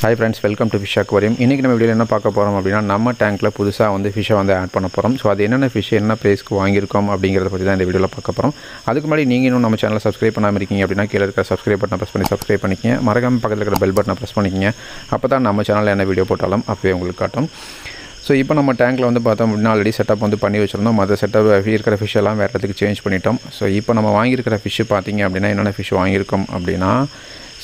Hi friends, welcome to fish aquarium. இன்றைக்கி நம்ம வீடியோவில் என்ன பார்க்க போகிறோம் அப்படின்னா, நம்ம டேங்க்கில் புதுசாக வந்து ஃபிஷ்ஷை வந்து ஆட் பண்ண போகிறோம். ஸோ அது என்னென்ன ஃபிஷ் என்ன ப்ரைஸ்க்கு வாங்கியிருக்கோம் அப்படிங்கிறத பற்றி தான் இந்த வீடியோவில் பார்க்க போகிறோம். அதுக்கு முன்னாடி நீங்கள் இன்னும் நம்ம சேனலை சப்ஸ்கிரைப் பண்ணாமல் இருக்கீங்க அப்படின்னா கீழே இருக்கிற சப்ஸ்கிரைப் பட்டனை ப்ரெஸ் பண்ணி சப்ஸ்கிரைப் பண்ணிக்கங்க. மறக்காமல் பக்கத்தில் இருக்கிற பெல் பட்டனை ப்ரெஸ் பண்ணிக்கங்க. அப்போ தான் நம்ம சேனலில் என்ன வீடியோ போட்டாலும் அப்போவே உங்களுக்கு காட்டும். ஸோ இப்போ நம்ம டேங்க்கில் வந்து பார்த்தோம் அப்படின்னா ஆல்ரெடி செட்டப் வந்து பண்ணி வச்சுருந்தோம். மற்ற செட்டப் இருக்கிற ஃபிஷ் எல்லாம் வேறு இடத்துக்கு சேஞ்ச் பண்ணிட்டோம். ஸோ இப்போ நம்ம வாங்கியிருக்கிற ஃபிஷ்ஷு பார்த்திங்க அப்படின்னா என்னென்ன ஃபிஷ் வாங்கியிருக்கோம் அப்படின்னா,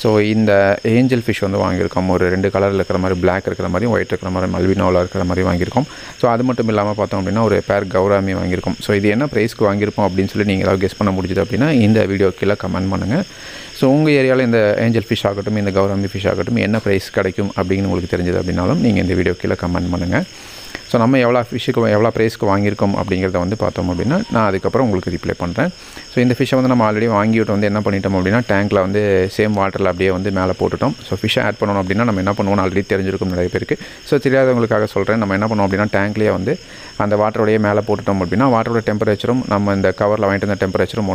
ஸோ இந்த ஏஞ்சல் ஃபிஷ் வந்து வாங்கியிருக்கோம். ஒரு 2 கலரில் இருக்கிற மாதிரி, பிளாக் இருக்கிற மாதிரி, ஒயிட் இருக்கிற மாதிரி, மல்வினோவில் இருக்கிற மாதிரி வாங்கியிருக்கோம். ஸோ அது மட்டும் இல்லாமல் பார்த்தோம் அப்படின்னா ஒரு பேர் கௌராமி வாங்கியிருக்கோம். ஸோ இது என்ன ப்ரைஸ்க்கு வாங்கியிருப்போம் அப்படின்னு சொல்லி நீங்கள் ஏதாவது கெஸ் பண்ண முடியுது அப்படின்னா இந்த வீடியோ கீழே கமெண்ட் பண்ணுங்கள். ஸோ உங்கள் ஏரியாவில் இந்த ஏஞ்சல் ஃபிஷ் ஆகட்டும், இந்த கௌராமி ஃபிஷ் ஆகட்டும் என்ன ப்ரைஸ் கிடைக்கும் அப்படின்னு உங்களுக்கு தெரிஞ்சது அப்படின்னாலும் நீங்கள் இந்த வீடியோ கீழே கமெண்ட் பண்ணுங்கள். ஸோ நம்ம எவ்வளோ ஃபிஷ்ஷுக்கு எவ்வளோ ப்ரைஸ்க்கு வாங்கியிருக்கோம் அப்படிங்கிறத வந்து பார்த்தோம் அப்படின்னா நான் அதுக்கப்புறம் உங்களுக்கு ரிப்ளை பண்ணுறேன். ஸோ இந்த ஃபிஷ்ஷை வந்து நம்ம ஆல்ரெடி வாங்கிவிட்டு வந்து என்ன பண்ணிட்டோம் அப்படின்னா டேங்க்கில் வந்து சேம் வாட்டரில் அப்படியே வந்து மேலே போட்டுட்டோம். ஸோ ஃபிஷ்ஷை ஆட் பண்ணணும் அப்படின்னா நம்ம என்ன பண்ணுவோம்னு ஆல்ரெடி தெரிஞ்சிருக்கும் நிறைய பேருக்கு. ஸோ தெரியாதவங்களுக்காக சொல்கிறேன். நம்ம என்ன பண்ணுவோம் அப்படின்னா டேங்க்லேயே வந்து அந்த வாட்டரோடையே மேலே போட்டுட்டோம் அப்படின்னா வாட்டரோட டெம்பரேச்சரும் நம்ம இந்த கவரில் வாங்கிட்டு இருந்த டெம்பரேச்சரும்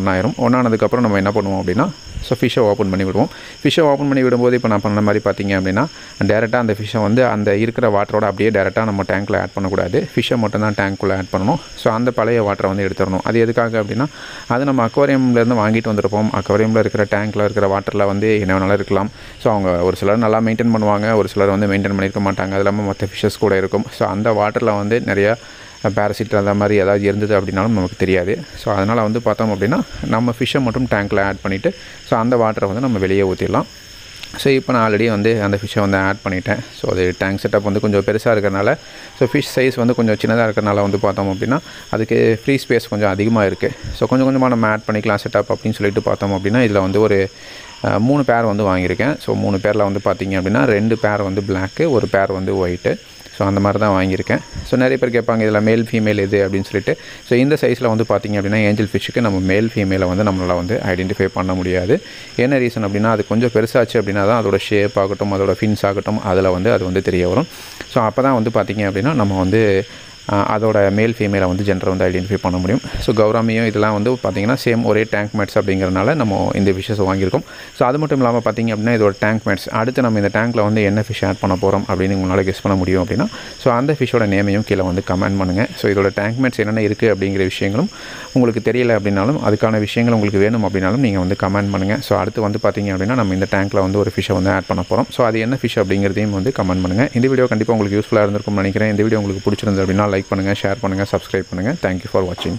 ஒன்றானதுக்கப்புறம் நம்ம என்ன பண்ணுவோம் அப்படின்னா ஸோ ஃபிஷ்ஷை ஓப்பன் பண்ணி விடுவோம். ஃபிஷ்ஷை ஓப்பன் பண்ணி விடும்போது இப்போ நான் பண்ண மாதிரி பார்த்தீங்க அப்படின்னா டேரெக்டாக அந்த ஃபிஷ்ஷை வந்து அந்த இருக்கிற வாட்டரோட அப்படியே டேரெக்டாக நம்ம டேங்க்கில் ஆட் பண்ணக்கூடாது. ஃபிஷ்ஷை மட்டும் தான் டேங்க்குள்ளே ஆட் பண்ணணும். ஸோ அந்த பழைய வாட்டரை வந்து எடுத்துடணும். அது எதுக்காக அப்படின்னா அது நம்ம அக்வாரியம்லேருந்து வாங்கிட்டு வந்துருப்போம். அக்வாரியமில் இருக்கிற டேங்க்கில் இருக்கிற வாட்டரில் வந்து என்ன வேணாலும் இருக்கலாம். ஸோ அவங்க ஒரு சிலர் நல்லா மெயின்டைன் பண்ணுவாங்க, ஒரு சிலர் வந்து மெயின்டைன் பண்ணியிருக்க மாட்டாங்க. அது இல்லாமல் மற்ற ஃபிஷ்ஷஸ் கூட இருக்கும். ஸோ அந்த வாட்டரில் வந்து நிறையா பேரசிட் அந்த மாதிரி ஏதாவது இருந்தது அப்படின்னாலும் நமக்கு தெரியாது. ஸோ அதனால் வந்து பார்த்தோம் அப்படின்னா நம்ம ஃபிஷ்ஷை மட்டும் டேங்க்கில் ஆட் பண்ணிவிட்டு ஸோ அந்த வாட்டரை வந்து நம்ம வெளியே ஊற்றிடலாம். ஸோ இப்போ நான் ஆல்ரெடி வந்து அந்த ஃபிஷ்ஷை வந்து ஆட் பண்ணிட்டேன். ஸோ அது டேங்க் செட்டப் வந்து கொஞ்சம் பெருசாக இருக்கிறனால ஸோ ஃபிஷ் சைஸ் வந்து கொஞ்சம் சின்னதாக இருக்கிறனால வந்து பார்த்தோம் அப்படின்னா அதுக்கு ஃப்ரீ ஸ்பேஸ் கொஞ்சம் அதிகமாக இருக்குது. ஸோ கொஞ்சம் கொஞ்சமாக நம்ம ஆட் பண்ணிக்கலாம் செட்டப் அப்படின்னு சொல்லிட்டு பார்த்தோம் அப்படின்னா இதில் வந்து ஒரு 3 பேர் வந்து வாங்கியிருக்கேன். ஸோ 3 பேரில் வந்து பார்த்திங்க அப்படின்னா 2 பேர் வந்து பிளாக்கு, ஒரு பேர் வந்து ஒயிட்டு. ஸோ அந்த மாதிரி தான் வாங்கியிருக்கேன். ஸோ நிறைய பேர் கேட்பாங்க இதில் மேல் ஃபீமேல் எது அப்படின்னு சொல்லிட்டு. ஸோ இந்த சைஸில் வந்து பார்த்திங்க அப்படின்னா ஏஞ்சல் ஃபிஷ்ஷுக்கு நம்ம மேல் ஃபீமேலை வந்து நம்மளால் வந்து ஐடென்டிஃபை பண்ண முடியாது. என்ன ரீசன் அப்படின்னா அது கொஞ்சம் பெருசாச்சு அப்படின்னா தான் அதோட ஷேப் ஆகட்டும், அதோட ஃபின்ஸ் ஆகட்டும், அதில் வந்து அது வந்து தெரிய வரும். ஸோ அப்போ தான் வந்து பார்த்திங்க அப்படின்னா நம்ம வந்து அதோட மேல் ஃபீமேலை வந்து ஜெண்டரை வந்து ஐடென்டிஃபை பண்ண முடியும். ஸோ கௌராமியும் இதெல்லாம் வந்து பார்த்திங்கன்னா சேம் ஒரே டேங்க் மேட்ஸ் அப்படிங்கிறனால நம்ம இந்த ஃபிஷ்ஷஸ் வாங்கியிருக்கோம். ஸோ அது மட்டும் இல்லாமல் பார்த்திங்க அப்படின்னா இதோட டேங்க் மேட்ஸ் அடுத்து நம்ம இந்த டேங்க்கில் வந்து என்ன ஃபிஷ் ஆட் பண்ண போகிறோம் அப்படின்னு உங்களால் கெஸ் பண்ண முடியும் அப்படின்னா ஸோ அந்த ஃபிஷ்ஷோட நேமையும் கீழே வந்து கமெண்ட் பண்ணுங்கள். ஸோ இதோட டேங்க் மேட்ஸ் என்னென்ன இருக்குது அப்படிங்கிற விஷயங்களும் உங்களுக்கு தெரியல அப்படின்னாலும் அதுக்கான விஷயங்கள் உங்களுக்கு வேணும் அப்படின்னாலும் நீங்கள் வந்து கமெண்ட் பண்ணுங்கள். ஸோ அடுத்து வந்து பார்த்திங்க அப்படின்னா நம்ம இந்த டேங்க்கில் வந்து ஒரு ஃபிஷ்ஷை வந்து ஆட் பண்ண போகிறோம். ஸோ அது என்ன ஃபிஷ் அப்படிங்கிறதையும் வந்து கமெண்ட் பண்ணுங்கள். இந்த வீடியோ கண்டிப்பாக உங்களுக்கு யூஸ்ஃபுல்லாக இருந்திருக்கும்னு நினைக்கிறேன். இந்த வீடியோ உங்களுக்கு பிடிச்சிருந்தது அப்படின்னா லைக் பண்ணுங்கள், ஷேர் பண்ணுங்கள், சப்ஸ்கிரைப் பண்ணுங்கள். தேங்க்யூ ஃபார் வாட்சிங்.